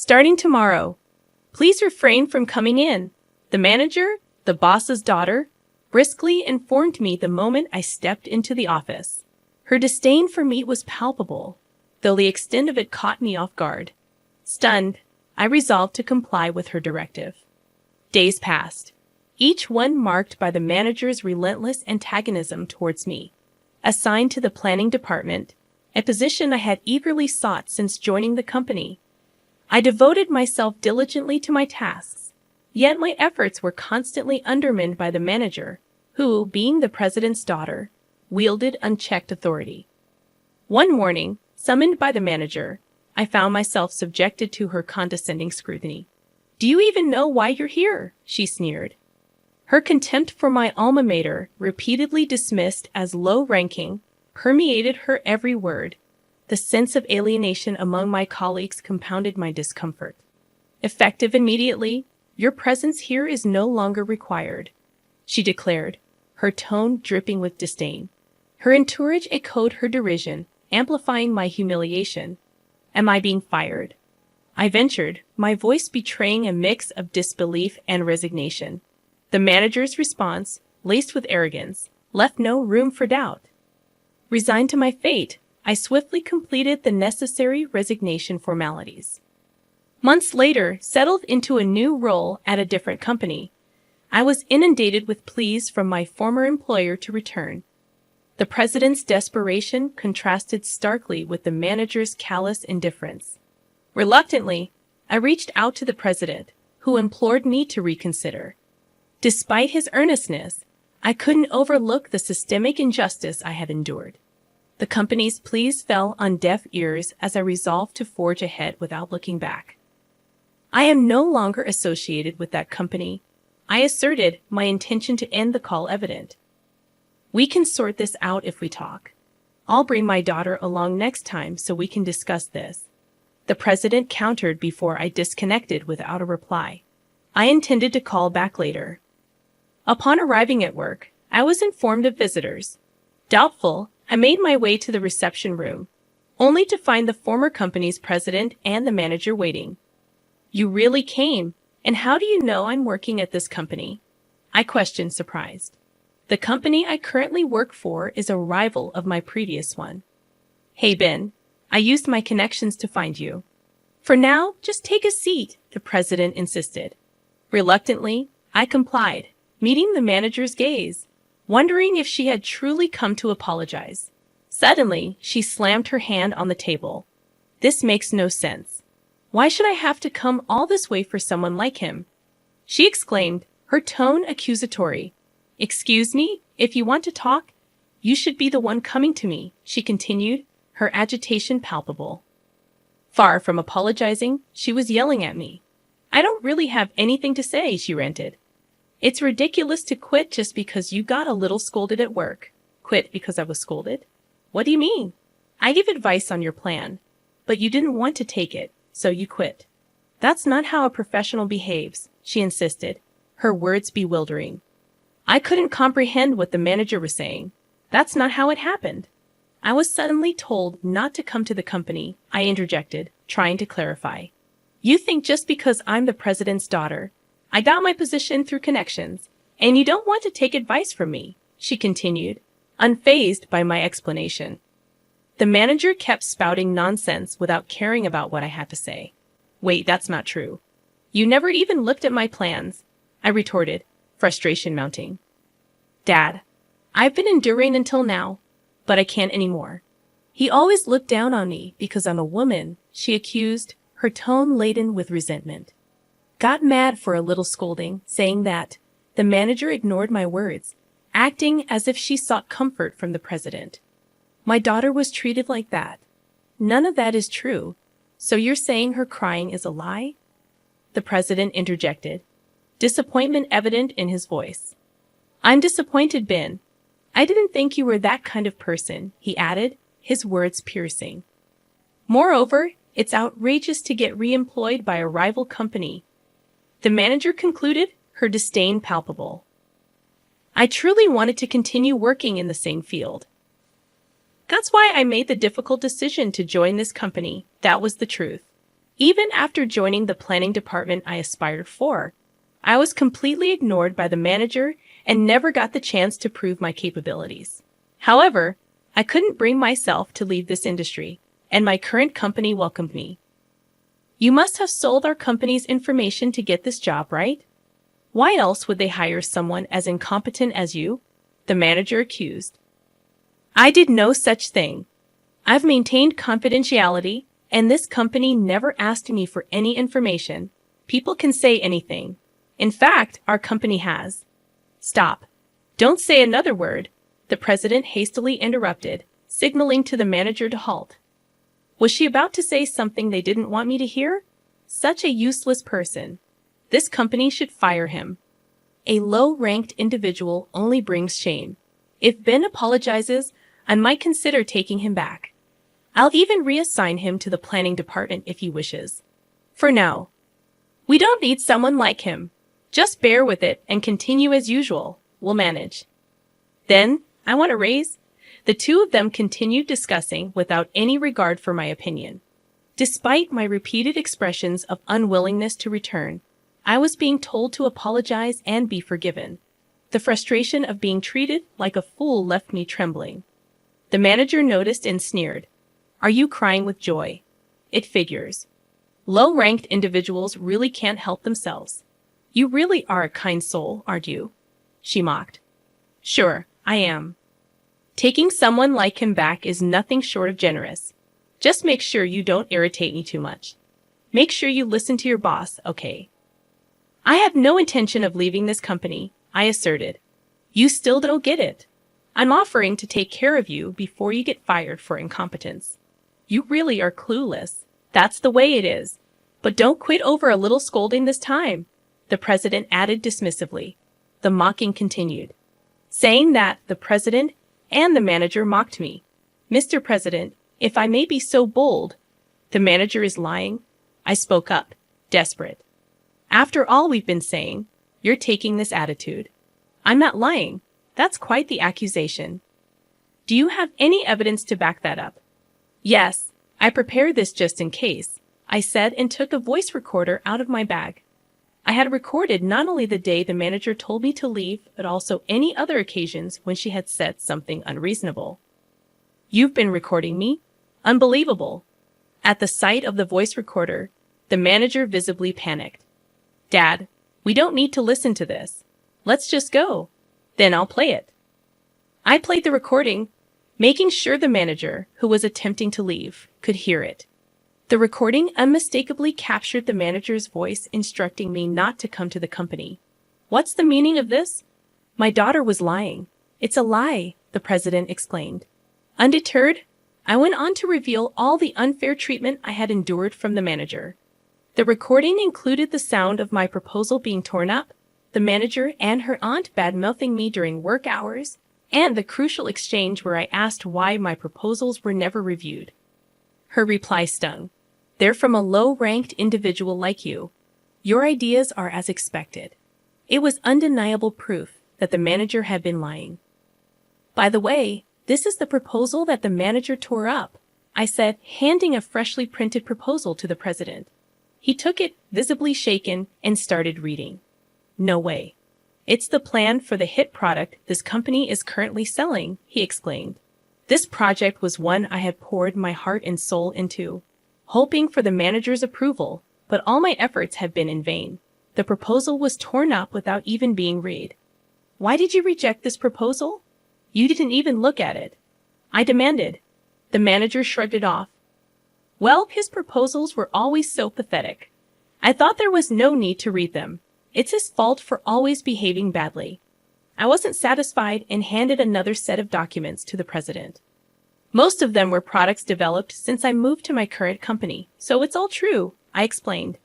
Starting tomorrow, please refrain from coming in. The manager, the boss's daughter, briskly informed me the moment I stepped into the office. Her disdain for me was palpable, though the extent of it caught me off guard. Stunned, I resolved to comply with her directive. Days passed, each one marked by the manager's relentless antagonism towards me. Assigned to the planning department, a position I had eagerly sought since joining the company, I devoted myself diligently to my tasks, yet my efforts were constantly undermined by the manager, who, being the president's daughter, wielded unchecked authority. One morning, summoned by the manager, I found myself subjected to her condescending scrutiny. "Do you even know why you're here?" she sneered. Her contempt for my alma mater, repeatedly dismissed as low-ranking, permeated her every word. The sense of alienation among my colleagues compounded my discomfort. "Effective immediately, your presence here is no longer required," she declared, her tone dripping with disdain. Her entourage echoed her derision, amplifying my humiliation. "Am I being fired?" I ventured, my voice betraying a mix of disbelief and resignation. The manager's response, laced with arrogance, left no room for doubt. Resigned to my fate, I swiftly completed the necessary resignation formalities. Months later, settled into a new role at a different company, I was inundated with pleas from my former employer to return. The president's desperation contrasted starkly with the manager's callous indifference. Reluctantly, I reached out to the president, who implored me to reconsider. Despite his earnestness, I couldn't overlook the systemic injustice I had endured. The company's pleas fell on deaf ears as I resolved to forge ahead without looking back. "I am no longer associated with that company," I asserted, my intention to end the call evident. "We can sort this out if we talk. I'll bring my daughter along next time so we can discuss this." The president countered before I disconnected without a reply. I intended to call back later. Upon arriving at work, I was informed of visitors. Doubtful, I made my way to the reception room, only to find the former company's president and the manager waiting. "You really came, and how do you know I'm working at this company?" I questioned, surprised. "The company I currently work for is a rival of my previous one." "Hey, Ben, I used my connections to find you." "For now, just take a seat," the president insisted. Reluctantly, I complied, meeting the manager's gaze, wondering if she had truly come to apologize. Suddenly, she slammed her hand on the table. "This makes no sense. Why should I have to come all this way for someone like him?" she exclaimed, her tone accusatory. "Excuse me, if you want to talk, you should be the one coming to me," she continued, her agitation palpable. Far from apologizing, she was yelling at me. "I don't really have anything to say," she ranted. "It's ridiculous to quit just because you got a little scolded at work." "Quit because I was scolded? What do you mean?" "I give advice on your plan, but you didn't want to take it, so you quit." "That's not how a professional behaves," she insisted, her words bewildering. I couldn't comprehend what the manager was saying. "That's not how it happened." "I was suddenly told not to come to the company," I interjected, trying to clarify. "You think just because I'm the president's daughter, I got my position through connections, and you don't want to take advice from me," she continued, unfazed by my explanation. The manager kept spouting nonsense without caring about what I had to say. "Wait, that's not true. You never even looked at my plans," I retorted, frustration mounting. "Dad, I've been enduring until now, but I can't anymore. He always looked down on me because I'm a woman," she accused, her tone laden with resentment. Got mad for a little scolding, saying that. The manager ignored my words, acting as if she sought comfort from the president. "My daughter was treated like that." "None of that is true. So you're saying her crying is a lie?" the president interjected, disappointment evident in his voice. "I'm disappointed, Ben. I didn't think you were that kind of person," he added, his words piercing. "Moreover, it's outrageous to get re-employed by a rival company," the manager concluded, her disdain palpable. "I truly wanted to continue working in the same field. That's why I made the difficult decision to join this company. That was the truth. Even after joining the planning department I aspired for, I was completely ignored by the manager and never got the chance to prove my capabilities. However, I couldn't bring myself to leave this industry, and my current company welcomed me. You must have sold our company's information to get this job, right? Why else would they hire someone as incompetent as you? The manager accused. I did no such thing. I've maintained confidentiality, and this company never asked me for any information. People can say anything. In fact, our company has. Stop. Don't say another word, the president hastily interrupted, signaling to the manager to halt. Was she about to say something they didn't want me to hear? Such a useless person. This company should fire him. A low-ranked individual only brings shame. If Ben apologizes, I might consider taking him back. I'll even reassign him to the planning department if he wishes. For now. We don't need someone like him. Just bear with it and continue as usual. We'll manage. Then, I want a raise. The two of them continued discussing without any regard for my opinion. Despite my repeated expressions of unwillingness to return, I was being told to apologize and be forgiven. The frustration of being treated like a fool left me trembling. The manager noticed and sneered. Are you crying with joy? It figures. Low-ranked individuals really can't help themselves. You really are a kind soul, aren't you? She mocked. Sure, I am. Taking someone like him back is nothing short of generous. Just make sure you don't irritate me too much. Make sure you listen to your boss, okay? I have no intention of leaving this company, I asserted. You still don't get it. I'm offering to take care of you before you get fired for incompetence. You really are clueless. That's the way it is. But don't quit over a little scolding this time, the president added dismissively. The mocking continued. Saying that, the president and the manager mocked me. Mr. President, if I may be so bold, the manager is lying. I spoke up, desperate. After all we've been saying, you're taking this attitude. I'm not lying. That's quite the accusation. Do you have any evidence to back that up? Yes, I prepared this just in case, I said and took a voice recorder out of my bag. I had recorded not only the day the manager told me to leave, but also any other occasions when she had said something unreasonable. You've been recording me? Unbelievable. At the sight of the voice recorder, the manager visibly panicked. Dad, we don't need to listen to this. Let's just go. Then I'll play it. I played the recording, making sure the manager, who was attempting to leave, could hear it. The recording unmistakably captured the manager's voice instructing me not to come to the company. What's the meaning of this? My daughter was lying. It's a lie, the president explained. Undeterred, I went on to reveal all the unfair treatment I had endured from the manager. The recording included the sound of my proposal being torn up, the manager and her aunt bad-mouthing me during work hours, and the crucial exchange where I asked why my proposals were never reviewed. Her reply stung. They're from a low-ranked individual like you. Your ideas are as expected. It was undeniable proof that the manager had been lying. By the way, this is the proposal that the manager tore up, I said, handing a freshly printed proposal to the president. He took it, visibly shaken, and started reading. No way. It's the plan for the hit product this company is currently selling, he explained. This project was one I had poured my heart and soul into, hoping for the manager's approval, but all my efforts had been in vain. The proposal was torn up without even being read. Why did you reject this proposal? You didn't even look at it. I demanded. The manager shrugged it off. Well, his proposals were always so pathetic. I thought there was no need to read them. It's his fault for always behaving badly. I wasn't satisfied and handed another set of documents to the president. Most of them were products developed since I moved to my current company, so it's all true, I explained.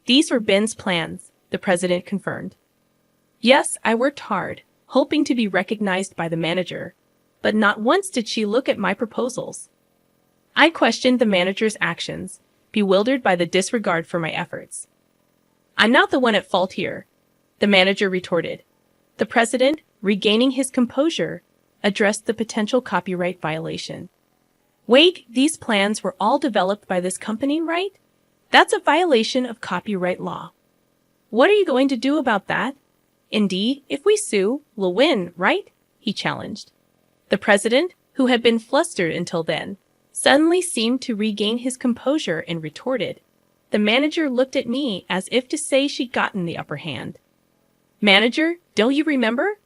These were Ben's plans, the president confirmed. Yes, I worked hard, hoping to be recognized by the manager, but not once did she look at my proposals. I questioned the manager's actions, bewildered by the disregard for my efforts. I'm not the one at fault here, the manager retorted. The president, regaining his composure, addressed the potential copyright violation. Wait, these plans were all developed by this company, right? That's a violation of copyright law. What are you going to do about that? Indeed, if we sue, we'll win, right? He challenged. The president, who had been flustered until then, suddenly seemed to regain his composure and retorted. The manager looked at me as if to say she'd gotten the upper hand. Manager, don't you remember?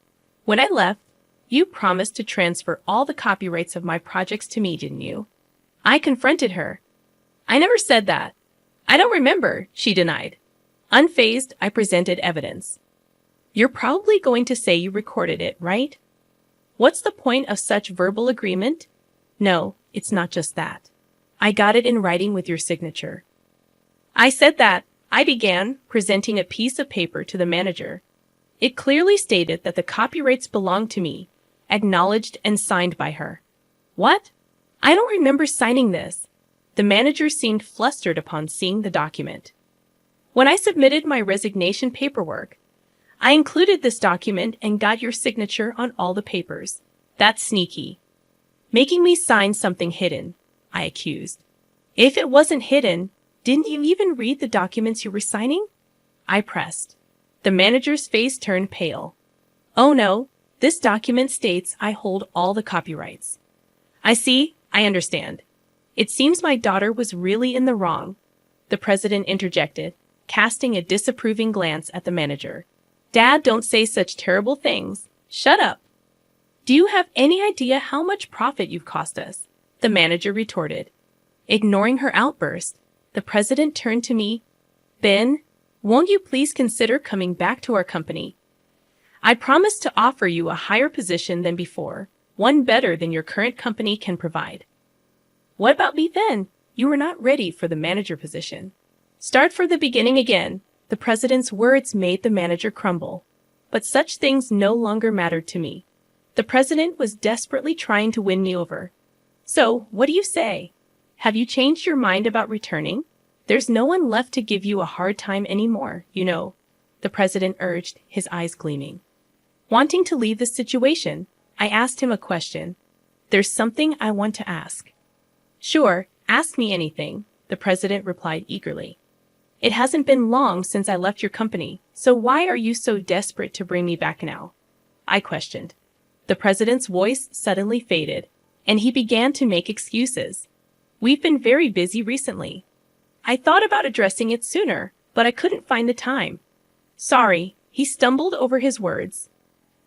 When I left, you promised to transfer all the copyrights of my projects to me, didn't you? I confronted her. I never said that. I don't remember, she denied. Unfazed, I presented evidence. You're probably going to say you recorded it, right? What's the point of such verbal agreement? No, it's not just that. I got it in writing with your signature. I said that. I began, presenting a piece of paper to the manager. It clearly stated that the copyrights belonged to me, acknowledged and signed by her. What? I don't remember signing this. The manager seemed flustered upon seeing the document. When I submitted my resignation paperwork, I included this document and got your signature on all the papers. That's sneaky. Making me sign something hidden, I accused. If it wasn't hidden, didn't you even read the documents you were signing? I pressed. The manager's face turned pale. Oh no, this document states I hold all the copyrights. I see, I understand. It seems my daughter was really in the wrong, the president interjected, casting a disapproving glance at the manager. Dad, don't say such terrible things. Shut up. Do you have any idea how much profit you've cost us? The manager retorted. Ignoring her outburst, the president turned to me. Ben, won't you please consider coming back to our company? I promise to offer you a higher position than before, one better than your current company can provide. What about me then? You were not ready for the manager position. Start from the beginning again. The president's words made the manager crumble. But such things no longer mattered to me. The president was desperately trying to win me over. So, what do you say? Have you changed your mind about returning? There's no one left to give you a hard time anymore, you know, the president urged, his eyes gleaming. Wanting to leave the situation, I asked him a question. There's something I want to ask. Sure, ask me anything, the president replied eagerly. It hasn't been long since I left your company, so why are you so desperate to bring me back now? I questioned. The president's voice suddenly faded, and he began to make excuses. We've been very busy recently. I thought about addressing it sooner, but I couldn't find the time. Sorry, he stumbled over his words.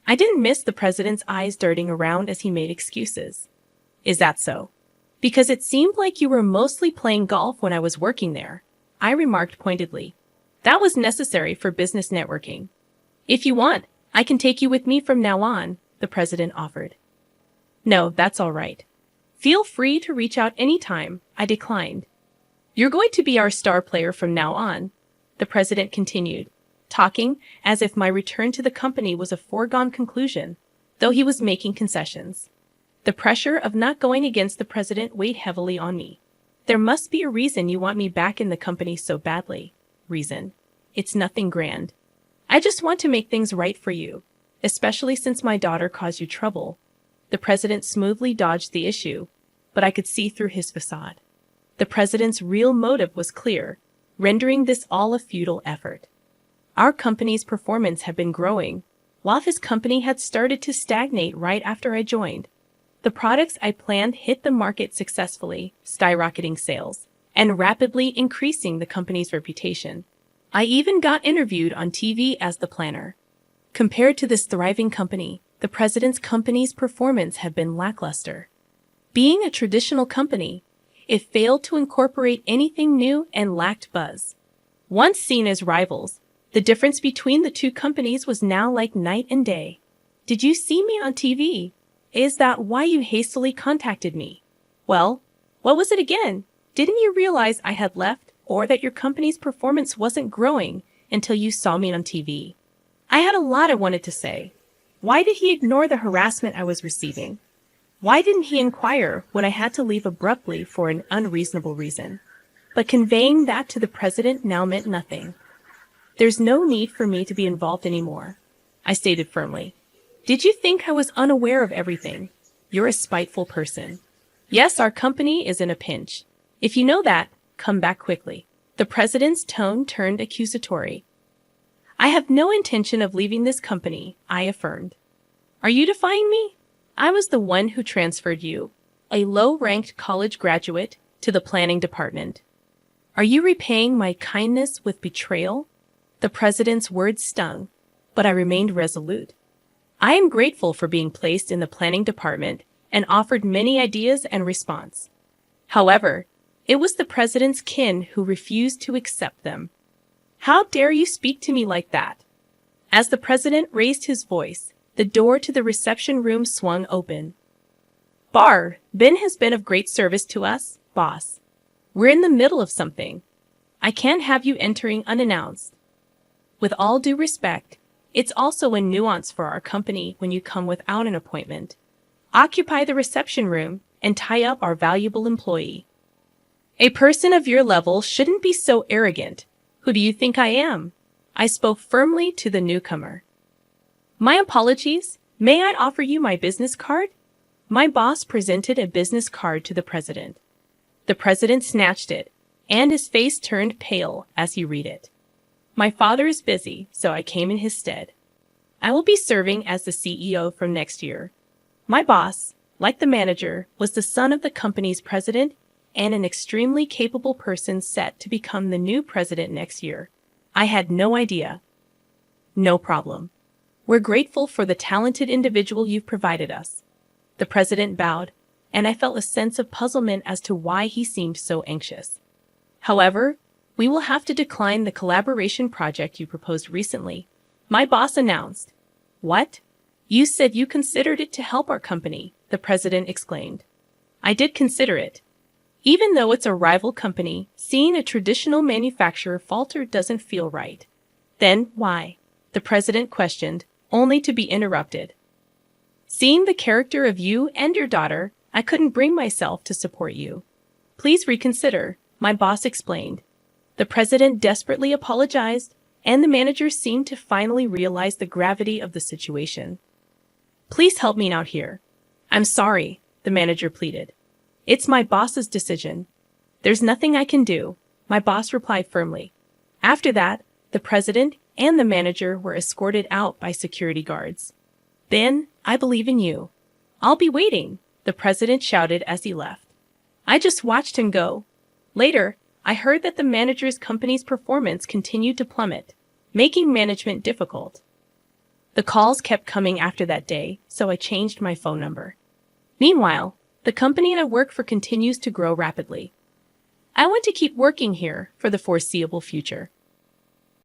I didn't miss the president's eyes darting around as he made excuses. Is that so? Because it seemed like you were mostly playing golf when I was working there, I remarked pointedly. That was necessary for business networking. If you want, I can take you with me from now on, the president offered. No, that's all right. Feel free to reach out anytime, I declined. You're going to be our star player from now on, the president continued, talking as if my return to the company was a foregone conclusion, though he was making concessions. The pressure of not going against the president weighed heavily on me. There must be a reason you want me back in the company so badly. Reason. It's nothing grand. I just want to make things right for you, especially since my daughter caused you trouble. The president smoothly dodged the issue, but I could see through his facade. The president's real motive was clear, rendering this all a futile effort. Our company's performance had been growing, while his company had started to stagnate right after I joined. The products I planned hit the market successfully, skyrocketing sales, and rapidly increasing the company's reputation. I even got interviewed on TV as the planner. Compared to this thriving company, the president's company's performance had been lackluster. Being a traditional company, it failed to incorporate anything new and lacked buzz. Once seen as rivals, the difference between the two companies was now like night and day. Did you see me on TV? Is that why you hastily contacted me? Well, what was it again? Didn't you realize I had left, or that your company's performance wasn't growing until you saw me on TV? I had a lot I wanted to say. Why did he ignore the harassment I was receiving? Why didn't he inquire when I had to leave abruptly for an unreasonable reason? But conveying that to the president now meant nothing. There's no need for me to be involved anymore, I stated firmly. Did you think I was unaware of everything? You're a spiteful person. Yes, our company is in a pinch. If you know that, come back quickly. The president's tone turned accusatory. I have no intention of leaving this company, I affirmed. Are you defying me? I was the one who transferred you, a low-ranked college graduate, to the planning department. Are you repaying my kindness with betrayal? The president's words stung, but I remained resolute. I am grateful for being placed in the planning department and offered many ideas and response. However, it was the president's kin who refused to accept them. How dare you speak to me like that? As the president raised his voice, the door to the reception room swung open. Ben has been of great service to us, boss. We're in the middle of something. I can't have you entering unannounced. With all due respect, it's also a nuance for our company when you come without an appointment. Occupy the reception room and tie up our valuable employee. A person of your level shouldn't be so arrogant. Who do you think I am? I spoke firmly to the newcomer. My apologies. May I offer you my business card? My boss presented a business card to the president. The president snatched it, and his face turned pale as he read it. My father is busy, so I came in his stead. I will be serving as the CEO from next year. My boss, like the manager, was the son of the company's president and an extremely capable person set to become the new president next year. I had no idea. No problem. We're grateful for the talented individual you've provided us. The president bowed, and I felt a sense of puzzlement as to why he seemed so anxious. However, we will have to decline the collaboration project you proposed recently, my boss announced. What? You said you considered it to help our company, the president exclaimed. I did consider it. Even though it's a rival company, seeing a traditional manufacturer falter doesn't feel right. Then why? The president questioned, only to be interrupted. Seeing the character of you and your daughter, I couldn't bring myself to support you. Please reconsider, my boss explained. The president desperately apologized, and the manager seemed to finally realize the gravity of the situation. Please help me out here. I'm sorry, the manager pleaded. It's my boss's decision. There's nothing I can do, my boss replied firmly. After that, the president and the manager were escorted out by security guards. Ben, I believe in you. I'll be waiting, the president shouted as he left. I just watched him go. Later, I heard that the manager's company's performance continued to plummet, making management difficult. The calls kept coming after that day, so I changed my phone number. Meanwhile, the company I work for continues to grow rapidly. I want to keep working here for the foreseeable future.